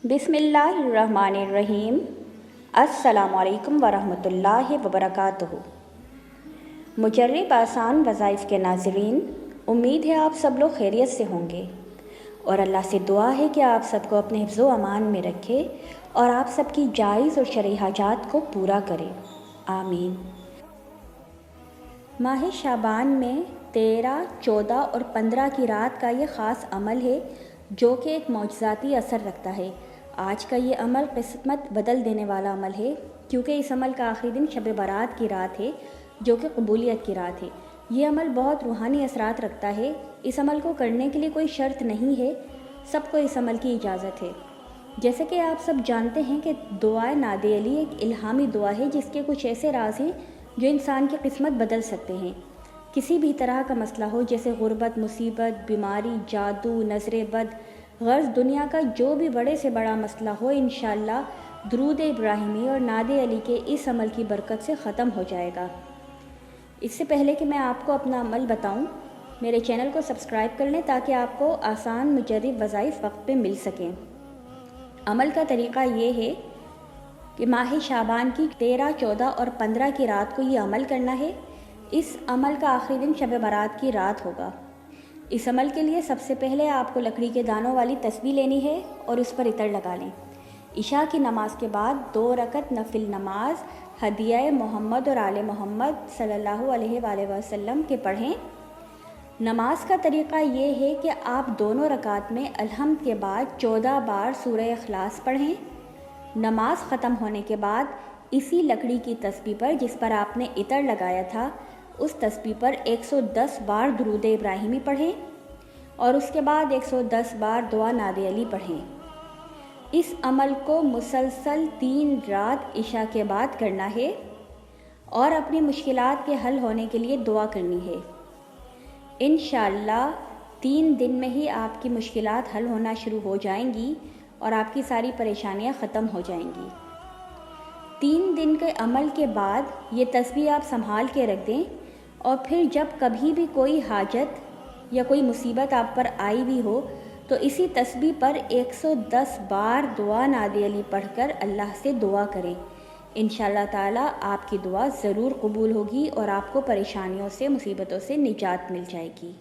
बिस्मिल्लाहिर्रहमानिर्रहीम। अस्सलामुअलैकुम वरहमतुल्लाहि वबरकातुहू। मुजर्रिब आसान वज़ाइफ़ के नाज़रीन, उम्मीद है आप सब लोग खैरियत से होंगे और अल्लाह से दुआ है कि आप सबको अपने हिफ्ज़ व अमान में रखे और आप सबकी जायज़ और शरई हाजात को पूरा करे, आमीन। माह शाबान में 13, 14 और 15 की रात का ये ख़ास अमल है जो कि एक मौजज़ाती असर रखता है। आज का ये अमल किस्मत बदल देने वाला अमल है, क्योंकि इस अमल का आखिरी दिन शब बारात की रात है जो कि कबूलियत की रात है। ये अमल बहुत रूहानी असरात रखता है। इस अमल को करने के लिए कोई शर्त नहीं है, सबको इस अमल की इजाज़त है। जैसे कि आप सब जानते हैं कि दुआए नादे अली एक इल्हामी दुआ है जिसके कुछ ऐसे राज हैं जो इंसान की किस्मत बदल सकते हैं। किसी भी तरह का मसला हो, जैसे गुर्बत, मुसीबत, बीमारी, जादू, नज़र बद, गर्ज़, दुनिया का जो भी बड़े से बड़ा मसला हो, इंशाअल्लाह दुरूद इब्राहिमी और नादे अली के इस अमल की बरकत से ख़त्म हो जाएगा। इससे पहले कि मैं आपको अपना अमल बताऊं, मेरे चैनल को सब्सक्राइब कर लें ताकि आपको आसान मुजर्रिब वज़ाइफ़ वक्त पे मिल सकें। अमल का तरीक़ा ये है कि माह शाबान की 13, 14 और 15 की रात को ये अमल करना है। इस अमल का आखिरी दिन शब बारात की रात होगा। इस अमल के लिए सबसे पहले आपको लकड़ी के दानों वाली तस्बीह लेनी है और उस पर इतर लगा लें। इशा की नमाज के बाद 2 रकत नफिल नमाज हदिया मोहम्मद और आले मोहम्मद सल्लल्लाहु अलैहि वसल्लम के पढ़ें। नमाज का तरीक़ा ये है कि आप दोनों रकात में अलहम्द के बाद 14 बार सूरह इखलास पढ़ें। नमाज ख़त्म होने के बाद इसी लकड़ी की तस्बीह पर जिस पर आपने इतर लगाया था, उस तस्बीह पर 110 बार दुरूद इब्राहिमी पढ़ें और उसके बाद 110 बार दुआ नादे अली पढ़ें। इस अमल को मुसलसल 3 रात इशा के बाद करना है और अपनी मुश्किलात के हल होने के लिए दुआ करनी है। इंशाअल्लाह 3 दिन में ही आपकी मुश्किलात हल होना शुरू हो जाएंगी और आपकी सारी परेशानियां ख़त्म हो जाएंगी। 3 दिन के अमल के बाद ये तस्बीह आप संभाल के रख दें और फिर जब कभी भी कोई हाजत या कोई मुसीबत आप पर आई भी हो तो इसी तस्बीह पर 110 बार दुआ नादे अली पढ़कर अल्लाह से दुआ करें। इंशाअल्लाह ताला आपकी दुआ ज़रूर कबूल होगी और आपको परेशानियों से, मुसीबतों से निजात मिल जाएगी।